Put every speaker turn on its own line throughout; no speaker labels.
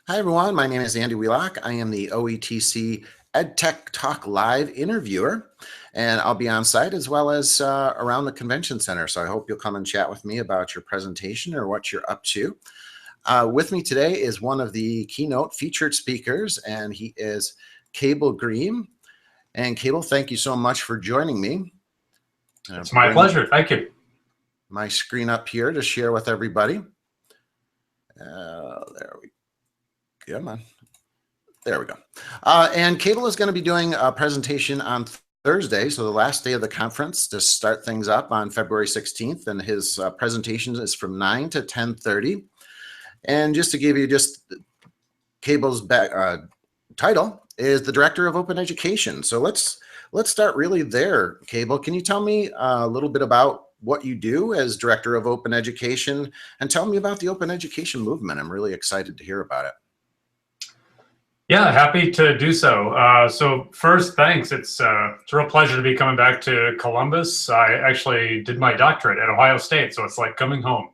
Hi, everyone. My name is Andy Wheelock. I am the OETC Edtechtalk live interviewer, and I'll be on site as well as around the convention center. So I hope you'll come and chat with me about your presentation or what you're up to. With me today is one of the keynote featured speakers, and he is Cable Green. And Cable, thank you so much for joining me.
It's my pleasure. Thank you.
My screen up here to share with everybody. There we go. Come on. There we go. And Cable is going to be doing a presentation on Thursday, so the last day of the conference, to start things up on February 16th. And his presentation is from 9 to 10:30. And just to give you just Cable's title is the Director of Open Education. So let's start really there, Cable. Can you tell me a little bit about what you do as Director of Open Education, and tell me about the open education movement? I'm really excited to hear about it.
Yeah, happy to do so. So first, thanks. It's a real pleasure to be coming back to Columbus. I actually did my doctorate at Ohio State, so it's like coming home.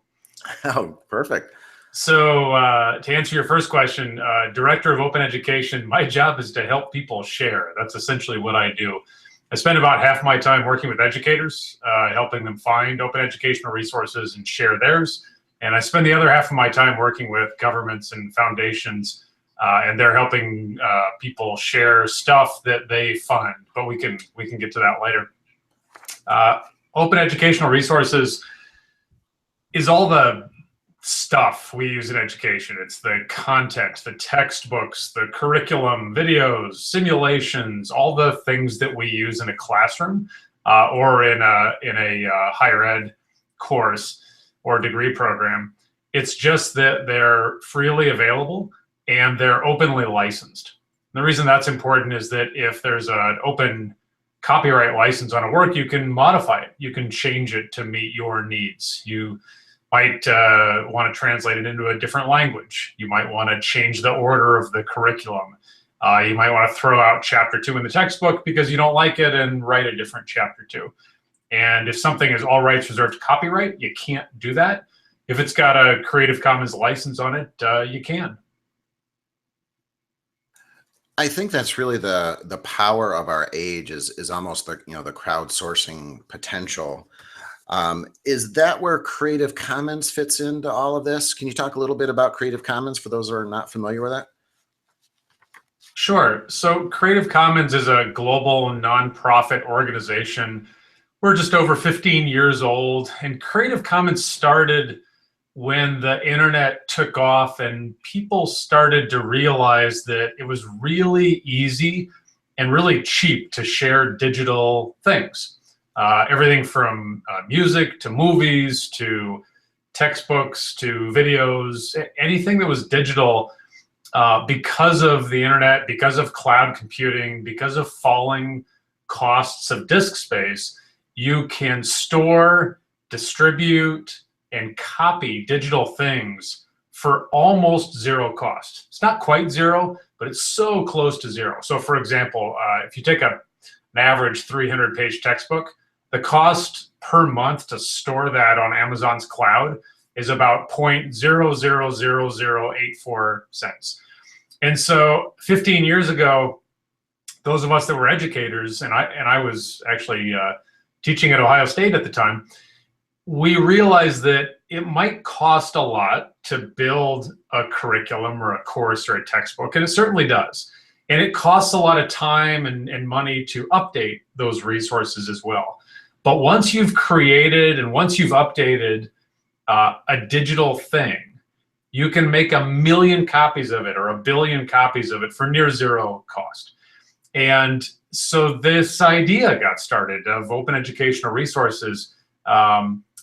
Oh, perfect.
So to answer your first question, Director of Open Education, my job is to help people share. That's essentially what I do. I spend about half my time working with educators, helping them find open educational resources and share theirs. And I spend the other half of my time working with governments and foundations, and they're helping people share stuff that they fund. But we can get to that later. Open educational resources is all the stuff we use in education. It's the content, the textbooks, the curriculum, videos, simulations, all the things that we use in a classroom or in a higher ed course or degree program. It's just that they're freely available and they're openly licensed. And the reason that's important is that if there's an open copyright license on a work, you can modify it. You can change it to meet your needs. You might want to translate it into a different language. You might want to change the order of the curriculum. You might want to throw out chapter 2 in the textbook because you don't like it and write a different chapter 2. And if something is all rights reserved copyright, you can't do that. If it's got a Creative Commons license on it, you can.
I think that's really the power of our age is almost the the crowdsourcing potential. Is that where Creative Commons fits into all of this? Can you talk a little bit about Creative Commons for those who are not familiar with that?
Sure. So Creative Commons is a global nonprofit organization. We're just over 15 years old, and Creative Commons started when the internet took off and people started to realize that it was really easy and really cheap to share digital things. Everything from music to movies to textbooks to videos, anything that was digital, because of the internet, because of cloud computing, because of falling costs of disk space, you can store, distribute, and copy digital things for almost zero cost. It's not quite zero, but it's so close to zero. So for example, if you take an average 300-page textbook, the cost per month to store that on Amazon's cloud is about 0.000084 cents. And so 15 years ago, those of us that were educators, and I was actually teaching at Ohio State at the time, we realized that it might cost a lot to build a curriculum or a course or a textbook, and it certainly does. And it costs a lot of time and money to update those resources as well. But once you've created and once you've updated a digital thing, you can make 1 million copies of it or 1 billion copies of it for near zero cost. And so this idea got started of open educational resources.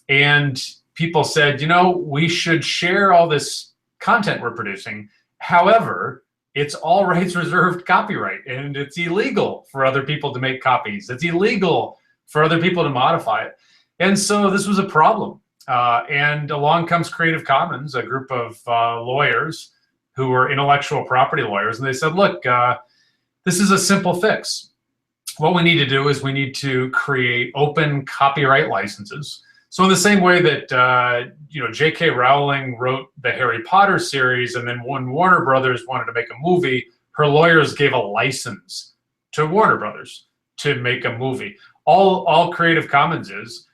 And people said, we should share all this content we're producing. However, it's all rights reserved copyright, and it's illegal for other people to make copies. It's illegal for other people to modify it. And so this was a problem. And along comes Creative Commons, a group of lawyers who were intellectual property lawyers. And they said, look, this is a simple fix. What we need to do is we need to create open copyright licenses So in the same way that J.K. Rowling wrote the Harry Potter series, and then when Warner Brothers wanted to make a movie, her lawyers gave a license to Warner Brothers to make a movie. All Creative Commons is,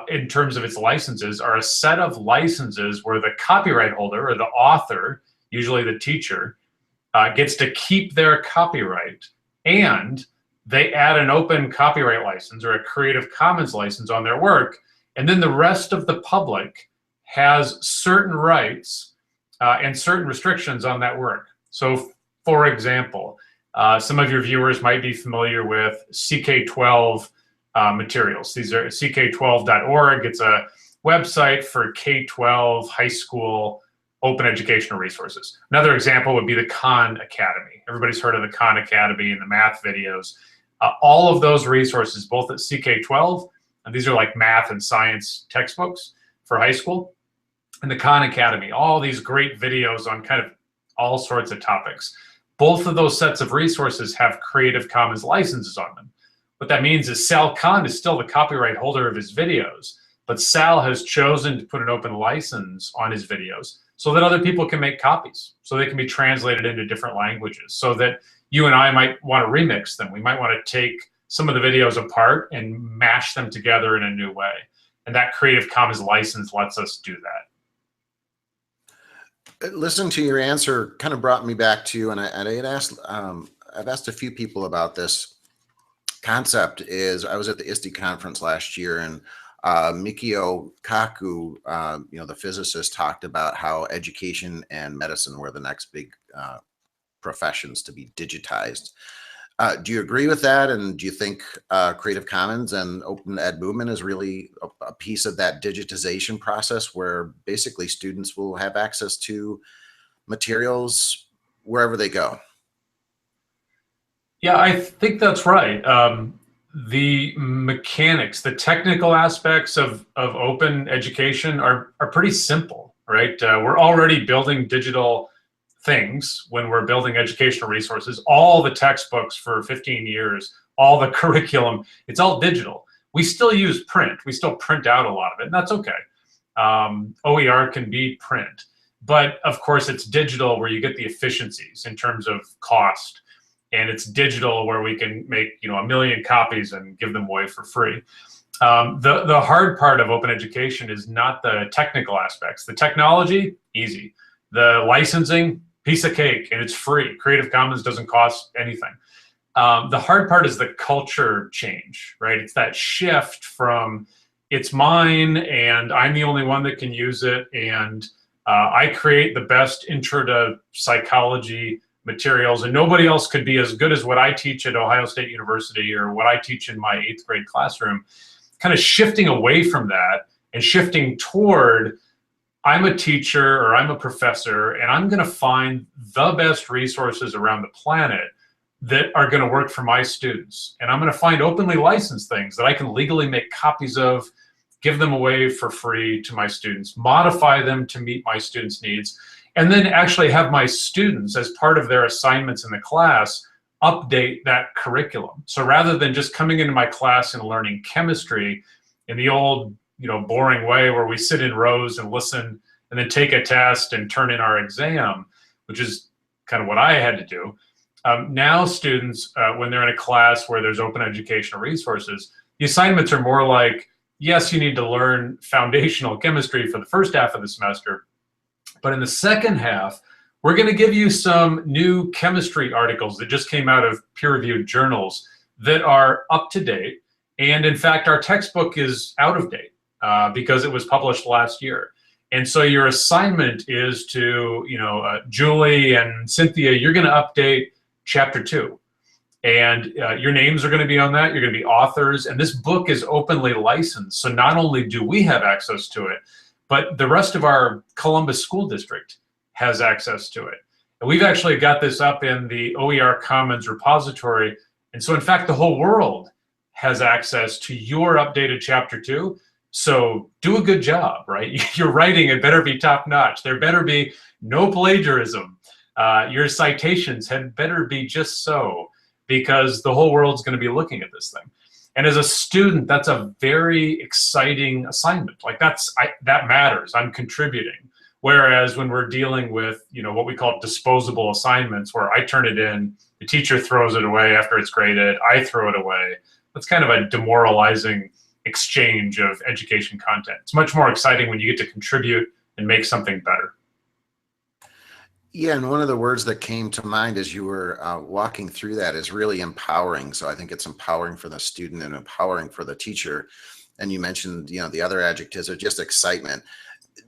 in terms of its licenses, are a set of licenses where the copyright holder or the author, usually the teacher, gets to keep their copyright, and they add an open copyright license or a Creative Commons license on their work, and then the rest of the public has certain rights and certain restrictions on that work. So, for example, some of your viewers might be familiar with CK12 materials. These are ck12.org. It's a website for K-12 high school open educational resources. Another example would be the Khan Academy. Everybody's heard of the Khan Academy and the math videos. All of those resources, both at CK12, and these are like math and science textbooks for high school, and the Khan Academy, all these great videos on kind of all sorts of topics. Both of those sets of resources have Creative Commons licenses on them. What that means is Sal Khan is still the copyright holder of his videos, but Sal has chosen to put an open license on his videos so that other people can make copies, so they can be translated into different languages, so that you and I might want to remix them. We might want to take some of the videos apart and mash them together in a new way. And that Creative Commons license lets us do that.
Listening to your answer kind of brought me back to, and I had asked, I've asked a few people about this concept. Is I was at the ISTE conference last year, and Micheo Kaku, the physicist, talked about how education and medicine were the next big professions to be digitized. Do you agree with that? And do you think Creative Commons and Open Ed Movement is really a piece of that digitization process, where basically students will have access to materials wherever they go?
Yeah, I think that's right. The mechanics, the technical aspects of open education are pretty simple, right? We're already building digital things when we're building educational resources. All the textbooks for 15 years, all the curriculum, it's all digital. We still use print. We still print out a lot of it, and that's okay. OER can be print, but of course it's digital where you get the efficiencies in terms of cost. And it's digital where we can make 1 million copies and give them away for free. The hard part of open education is not the technical aspects. The technology, easy. The licensing, piece of cake, and it's free. Creative Commons doesn't cost anything. The hard part is the culture change, right? It's that shift from it's mine and I'm the only one that can use it, and I create the best intro to psychology materials, and nobody else could be as good as what I teach at Ohio State University or what I teach in my 8th grade classroom. Kind of shifting away from that and shifting toward, I'm a teacher or I'm a professor, and I'm going to find the best resources around the planet that are going to work for my students. And I'm going to find openly licensed things that I can legally make copies of, give them away for free to my students, modify them to meet my students' needs, and then actually have my students, as part of their assignments in the class, update that curriculum. So rather than just coming into my class and learning chemistry in the old, boring way where we sit in rows and listen and then take a test and turn in our exam, which is kind of what I had to do. Now students, when they're in a class where there's open educational resources, the assignments are more like, yes, you need to learn foundational chemistry for the first half of the semester, but in the second half, we're going to give you some new chemistry articles that just came out of peer-reviewed journals that are up to date. And in fact, our textbook is out of date because it was published last year. And so your assignment is to, Julie and Cynthia, you're going to update chapter 2. And your names are going to be on that. You're going to be authors. And this book is openly licensed. So not only do we have access to it, but the rest of our Columbus School District has access to it. And we've actually got this up in the OER Commons repository. And so in fact, the whole world has access to your updated chapter 2. So do a good job, right? Your writing, it better be top notch. There better be no plagiarism. Your citations had better be just so, because the whole world's going to be looking at this thing. And as a student, that's a very exciting assignment. Like that matters. I'm contributing. Whereas when we're dealing with, what we call disposable assignments, where I turn it in, the teacher throws it away after it's graded, I throw it away. That's kind of a demoralizing exchange of education content. It's much more exciting when you get to contribute and make something better.
Yeah, and one of the words that came to mind as you were walking through that is really empowering. So I think it's empowering for the student and empowering for the teacher. And you mentioned, the other adjectives are just excitement.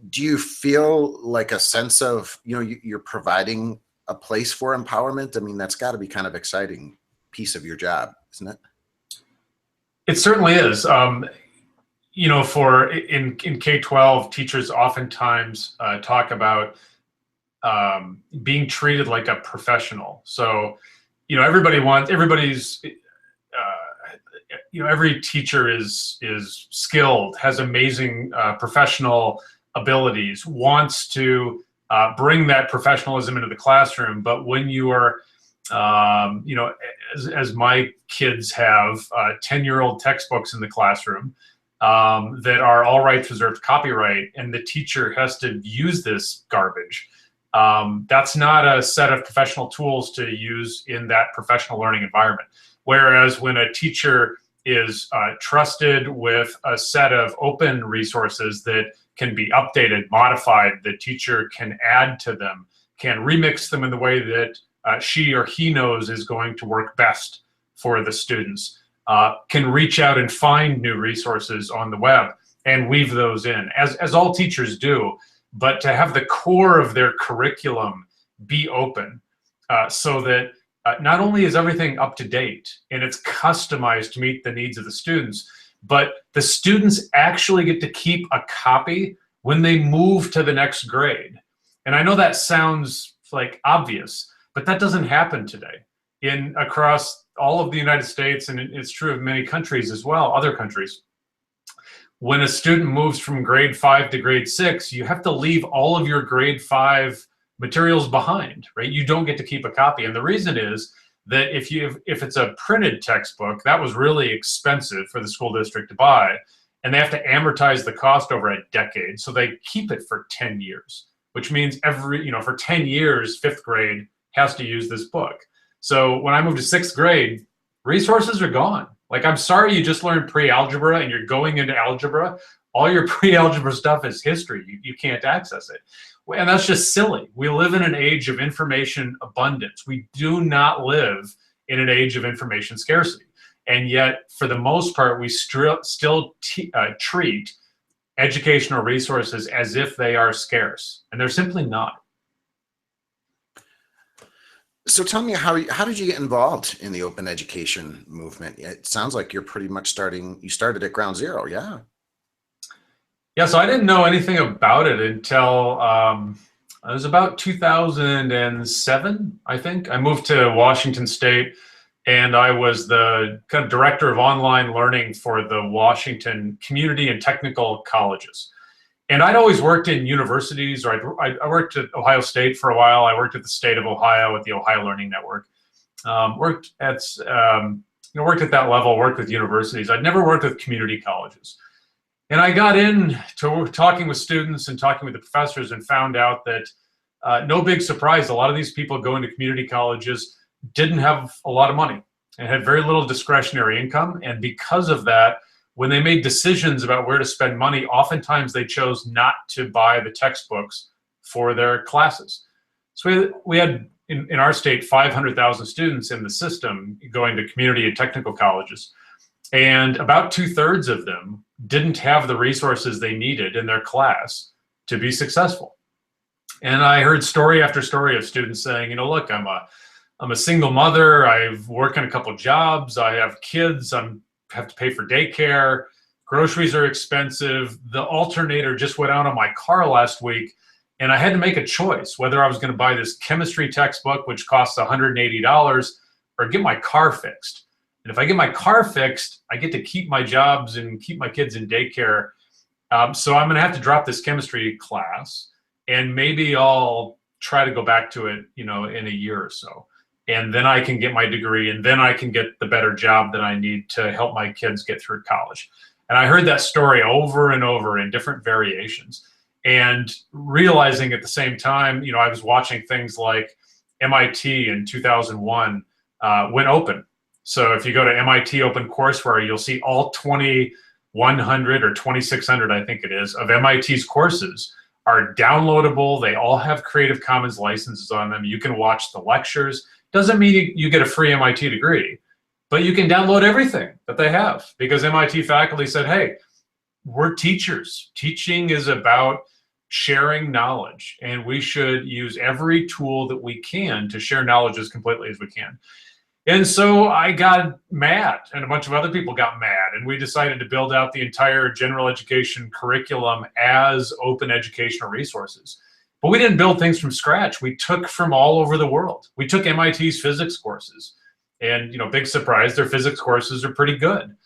Do you feel like a sense of, you're providing a place for empowerment? I mean, that's got to be kind of exciting piece of your job, isn't it?
It certainly is. In K-12, teachers oftentimes talk about being treated like a professional. So, every teacher is skilled, has amazing professional abilities, wants to bring that professionalism into the classroom. But when you are, as my kids have 10-year-old textbooks in the classroom that are all rights reserved copyright, and the teacher has to use this garbage. That's not a set of professional tools to use in that professional learning environment. Whereas when a teacher is trusted with a set of open resources that can be updated, modified, the teacher can add to them, can remix them in the way that she or he knows is going to work best for the students, can reach out and find new resources on the web and weave those in, as all teachers do. But to have the core of their curriculum be open so that not only is everything up to date and it's customized to meet the needs of the students, but the students actually get to keep a copy when they move to the next grade. And I know that sounds like obvious, but that doesn't happen today across all of the United States, and it's true of many countries as well, other countries. When a student moves from grade 5 to grade 6, you have to leave all of your grade 5 materials behind, right? You don't get to keep a copy. And the reason is that if it's a printed textbook, that was really expensive for the school district to buy, and they have to amortize the cost over a decade. So they keep it for 10 years, which means for 10 years, 5th grade has to use this book. So when I moved to 6th grade, resources are gone. Like, I'm sorry you just learned pre-algebra and you're going into algebra. All your pre-algebra stuff is history. You can't access it. And that's just silly. We live in an age of information abundance. We do not live in an age of information scarcity. And yet, for the most part, we still treat educational resources as if they are scarce. And they're simply not.
So tell me, how did you get involved in the open education movement? It sounds like you're pretty much you started at ground zero, yeah?
Yeah, so I didn't know anything about it until it was about 2007, I think. I moved to Washington State, and I was the kind of director of online learning for the Washington community and technical colleges. And I'd always worked in universities, or I worked at Ohio State for a while. I worked at the state of Ohio at the Ohio Learning Network. Worked at that level, worked with universities. I'd never worked with community colleges. And I got into talking with students and talking with the professors and found out that, no big surprise, a lot of these people going to community colleges didn't have a lot of money and had very little discretionary income. And because of that, when they made decisions about where to spend money, oftentimes they chose not to buy the textbooks for their classes. So we had in our state 500,000 students in the system going to community and technical colleges. And about 2/3 of them didn't have the resources they needed in their class to be successful. And I heard story after story of students saying, look, I'm a single mother. I've worked in a couple jobs. I have kids. Have to pay for daycare. Groceries are expensive. The alternator just went out on my car last week, and I had to make a choice whether I was going to buy this chemistry textbook, which costs $180, or get my car fixed. And if I get my car fixed, I get to keep my jobs and keep my kids in daycare. So I'm going to have to drop this chemistry class, and maybe I'll try to go back to it, in a year or so. and then I can get my degree, and then I can get the better job that I need to help my kids get through college. And I heard that story over and over in different variations, and realizing at the same time, I was watching things like MIT in 2001 went open. So if you go to MIT OpenCourseWare, you'll see all 2,100 or 2,600, I think it is, of MIT's courses are downloadable. They all have Creative Commons licenses on them. You can watch the lectures. Doesn't mean you get a free MIT degree, but you can download everything that they have, because MIT faculty said, hey, we're teachers. Teaching is about sharing knowledge, and we should use every tool that we can to share knowledge as completely as we can. And so I got mad, and a bunch of other people got mad, and we decided to build out the entire general education curriculum as open educational resources. But we didn't build things from scratch. We took from all over the world. We took MIT's physics courses, and big surprise, their physics courses are pretty good.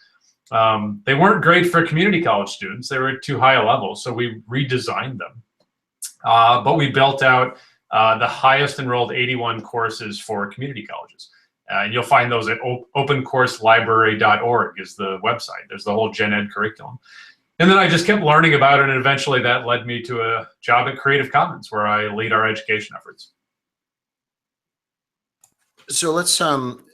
They weren't great for community college students. They were at too high a level, so we redesigned them. But we built out the highest enrolled 81 courses for community colleges. And you'll find those at opencourselibrary.org is the website. There's the whole gen ed curriculum. And then I just kept learning about it, and eventually that led me to a job at Creative Commons, where I lead our education efforts.
So let's,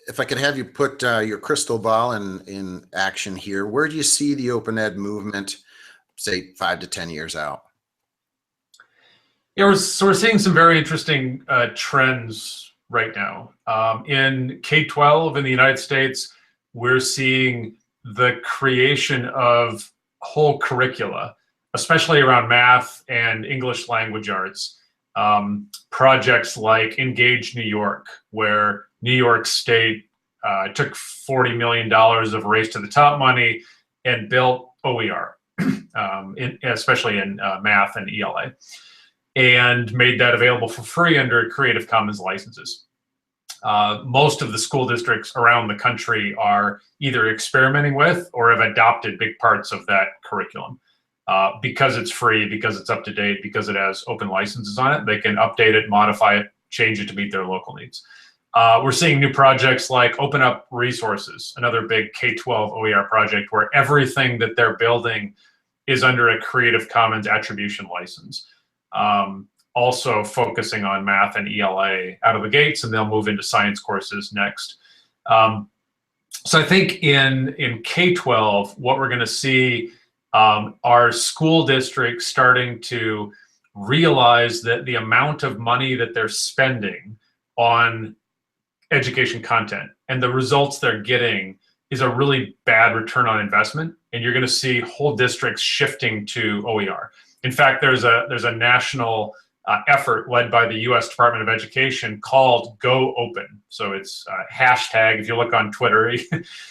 if I could have you put your crystal ball in action here, where do you see the open ed movement, say 5 to 10 years out?
Yeah, we're seeing some very interesting trends right now. In K-12 in the United States, we're seeing the creation of whole curricula, especially around math and English language arts. Projects like Engage New York, where New York State took $40 million of Race to the Top money and built OER, especially in math and ELA, and made that available for free under Creative Commons licenses. Most of the school districts around the country are either experimenting with or have adopted big parts of that curriculum. Because it's free, because it's up to date, because it has open licenses on it, they can update it, modify it, change it to meet their local needs. We're seeing new projects like Open Up Resources, another big K-12 OER project where everything that they're building is under a Creative Commons attribution license. Also focusing on math and ELA out of the gates, and they'll move into science courses next. So I think in K-12, what we're going to see are school districts starting to realize that the amount of money that they're spending on education content and the results they're getting is a really bad return on investment, and you're going to see whole districts shifting to OER. In fact, there's a national effort led by the U.S. Department of Education called Go Open. So it's hashtag, if you look on Twitter,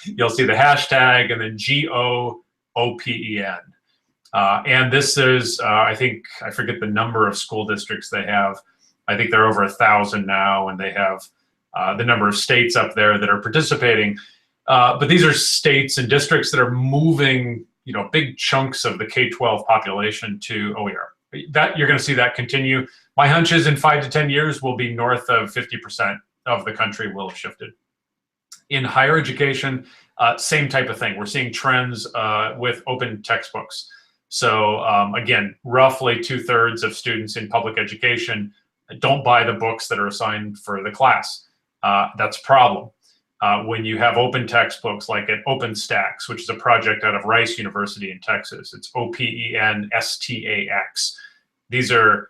you'll see the hashtag and then GOOPEN. And this is, I forget the number of school districts they have. I think they're over 1,000 now, and they have the number of states up there that are participating. But these are states and districts that are moving, big chunks of the K-12 population to OER. That you're going to see that continue. My hunch is in 5 to 10 years, we'll be north of 50% of the country will have shifted. In higher education, same type of thing. We're seeing trends with open textbooks. So again, roughly 2/3 of students in public education don't buy the books that are assigned for the class. That's a problem. When you have open textbooks like at OpenStax, which is a project out of Rice University in Texas, it's OPENSTAX. These are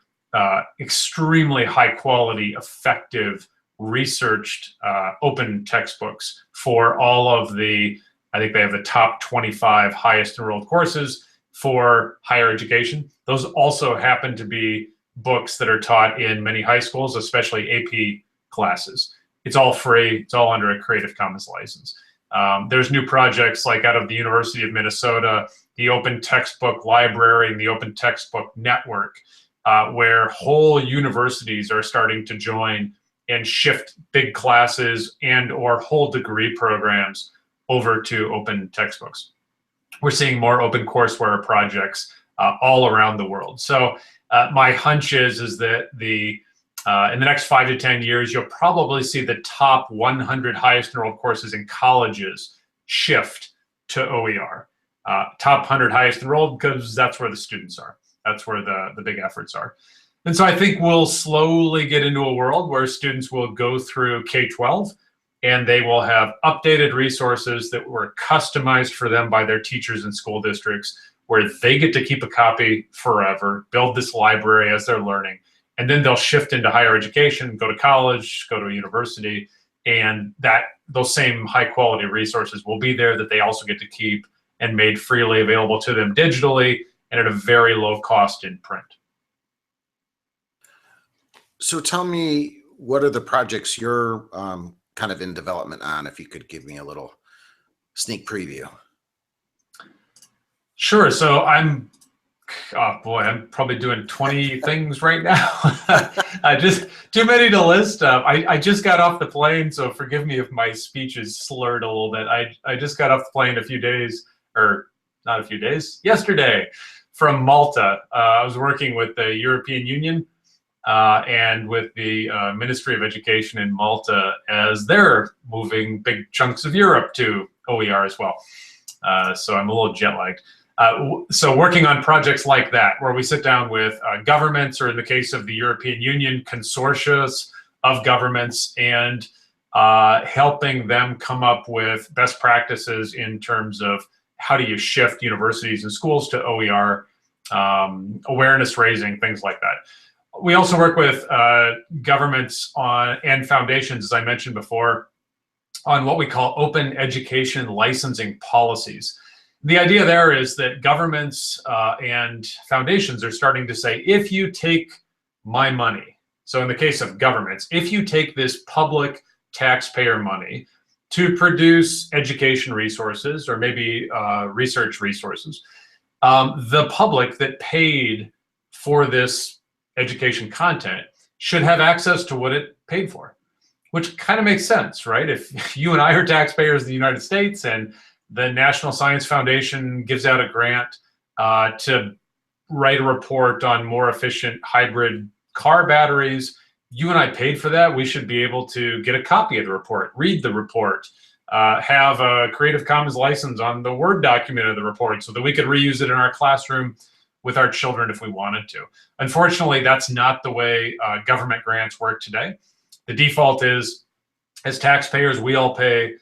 extremely high quality, effective, researched open textbooks for all of the, I think they have the top 25 highest enrolled courses for higher education. Those also happen to be books that are taught in many high schools, especially AP classes. It's all free. It's all under a Creative Commons license. There's new projects like out of the University of Minnesota, the Open Textbook Library and the Open Textbook Network, where whole universities are starting to join and shift big classes and or whole degree programs over to open textbooks. We're seeing more open courseware projects all around the world. So my hunch is that the In the next 5 to 10 years, you'll probably see the top 100 highest enrolled courses in colleges shift to OER. Top 100 highest enrolled because that's where the students are. That's where the big efforts are. And so I think we'll slowly get into a world where students will go through K-12 and they will have updated resources that were customized for them by their teachers and school districts, where they get to keep a copy forever, build this library as they're learning, and then they'll shift into higher education, go to college, go to a university, and those same high quality resources will be there that they also get to keep and made freely available to them digitally and at a very low cost in print.
So tell me, what are the projects you're kind of in development on, if you could give me a little sneak preview?
Sure. So I'm probably doing 20 things right now. Just too many to list. I just got off the plane, so forgive me if my speech is slurred a little bit. I just got off the plane yesterday from Malta. I was working with the European Union and with the Ministry of Education in Malta as they're moving big chunks of Europe to OER as well. So I'm a little jet lagged. So working on projects like that, where we sit down with governments, or in the case of the European Union, consortia of governments, and helping them come up with best practices in terms of how do you shift universities and schools to OER, awareness raising, things like that. We also work with governments and foundations, as I mentioned before, on what we call open education licensing policies. The idea there is that governments and foundations are starting to say, if you take my money, so in the case of governments, if you take this public taxpayer money to produce education resources or maybe research resources, the public that paid for this education content should have access to what it paid for, which kind of makes sense, right? If you and I are taxpayers in the United States and the National Science Foundation gives out a grant to write a report on more efficient hybrid car batteries, you and I paid for that, we should be able to get a copy of the report, read the report, have a Creative Commons license on the Word document of the report so that we could reuse it in our classroom with our children if we wanted to. Unfortunately, that's not the way government grants work today. The default is, as taxpayers, we all pay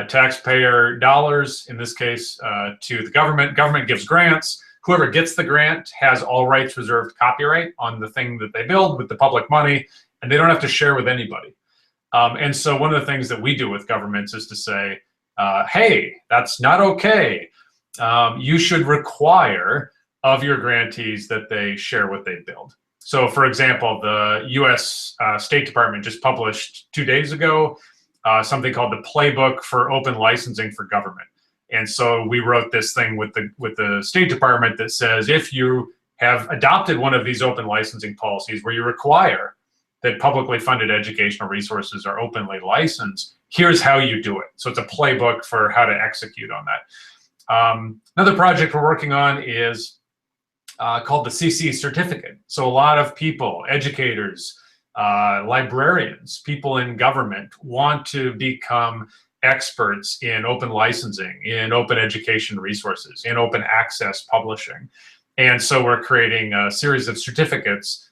taxpayer dollars, in this case, to the government. Government gives grants. Whoever gets the grant has all rights reserved copyright on the thing that they build with the public money, and they don't have to share with anybody. And so one of the things that we do with governments is to say, hey, that's not okay. You should require of your grantees that they share what they build. So for example, the US State Department just published 2 days ago something called the Playbook for Open Licensing for Government. And so we wrote this thing with the State Department that says, if you have adopted one of these open licensing policies where you require that publicly funded educational resources are openly licensed, here's how you do it. So it's a playbook for how to execute on that. Another project we're working on is called the CC certificate. So a lot of people, educators, librarians, people in government want to become experts in open licensing, in open education resources, in open access publishing. And so we're creating a series of certificates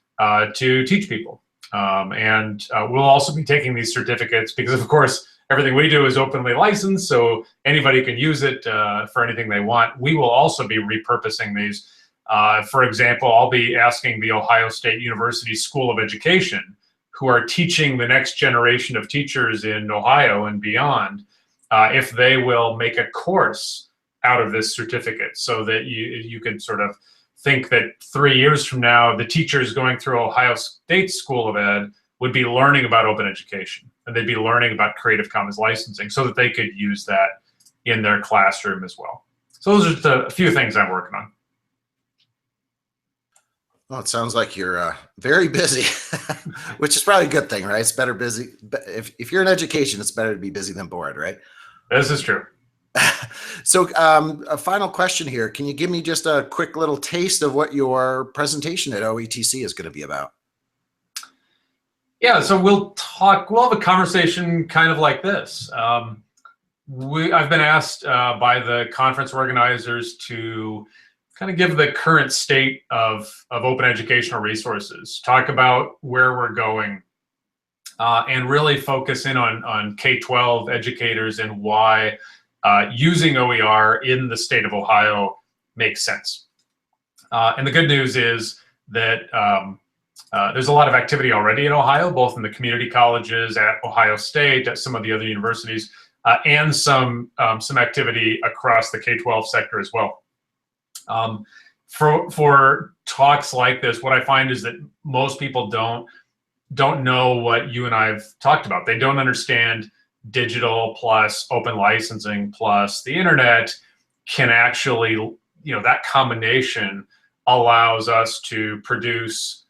to teach people. And we'll also be taking these certificates because, of course, everything we do is openly licensed, so anybody can use it for anything they want. We will also be repurposing these. For example, I'll be asking the Ohio State University School of Education, who are teaching the next generation of teachers in Ohio and beyond, if they will make a course out of this certificate, so that you can sort of think that 3 years from now, the teachers going through Ohio State School of Ed would be learning about open education, and they'd be learning about Creative Commons licensing so that they could use that in their classroom as well. So those are just a few things I'm working on.
Well, it sounds like you're very busy, which is probably a good thing, right? It's better busy. If you're in education, it's better to be busy than bored, right?
This is true.
So a final question here. Can you give me just a quick little taste of what your presentation at OETC is going to be about?
Yeah, so we'll have a conversation kind of like this. I've been asked by the conference organizers to kind of give the current state of open educational resources, talk about where we're going, and really focus in on K-12 educators and why using OER in the state of Ohio makes sense. And the good news is that there's a lot of activity already in Ohio, both in the community colleges at Ohio State, at some of the other universities, and some activity across the K-12 sector as well. For talks like this, what I find is that most people don't know what you and I've talked about. They don't understand digital plus open licensing plus the internet can actually, that combination allows us to produce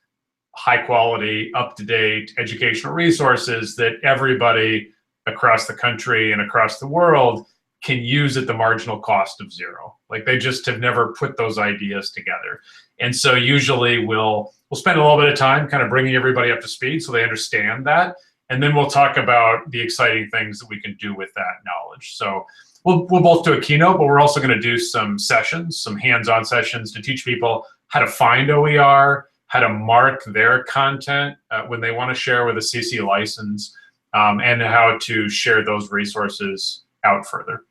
high quality, up-to-date educational resources that everybody across the country and across the world can use at the marginal cost of zero. Like they just have never put those ideas together. And so usually we'll spend a little bit of time kind of bringing everybody up to speed so they understand that. And then we'll talk about the exciting things that we can do with that knowledge. So we'll both do a keynote, but we're also going to do some sessions, some hands-on sessions to teach people how to find OER, how to mark their content when they want to share with a CC license, and how to share those resources out further.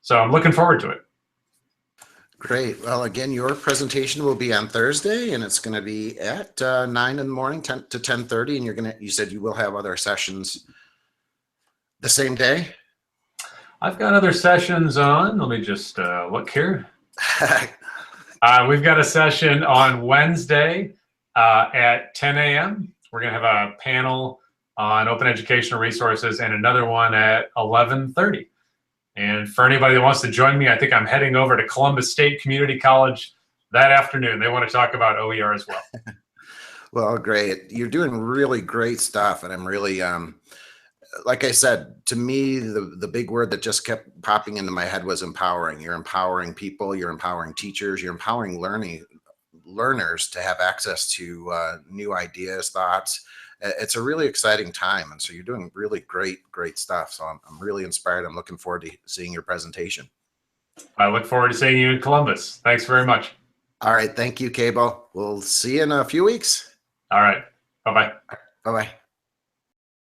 So I'm looking forward to it.
Great. Well, again, your presentation will be on Thursday, and it's going to be at 9 in the morning, 10 to 10:30, and you said you will have other sessions the same day?
I've got other sessions on. Let me just look here. We've got a session on Wednesday at 10 a.m. We're going to have a panel on open educational resources and another one at 11:30. And for anybody that wants to join me, I think I'm heading over to Columbus State Community College that afternoon. They want to talk about OER as well.
Well, great. You're doing really great stuff. And I'm really, like I said, to me, the big word that just kept popping into my head was empowering. You're empowering people, you're empowering teachers, you're empowering learners to have access to new ideas, thoughts. It's a really exciting time. And so you're doing really great stuff. So I'm really inspired. I'm looking forward to seeing your presentation.
I look forward to seeing you in Columbus. Thanks very much.
All right. Thank you, Cable. We'll see you in a few weeks.
All right. Bye-bye.
Bye-bye.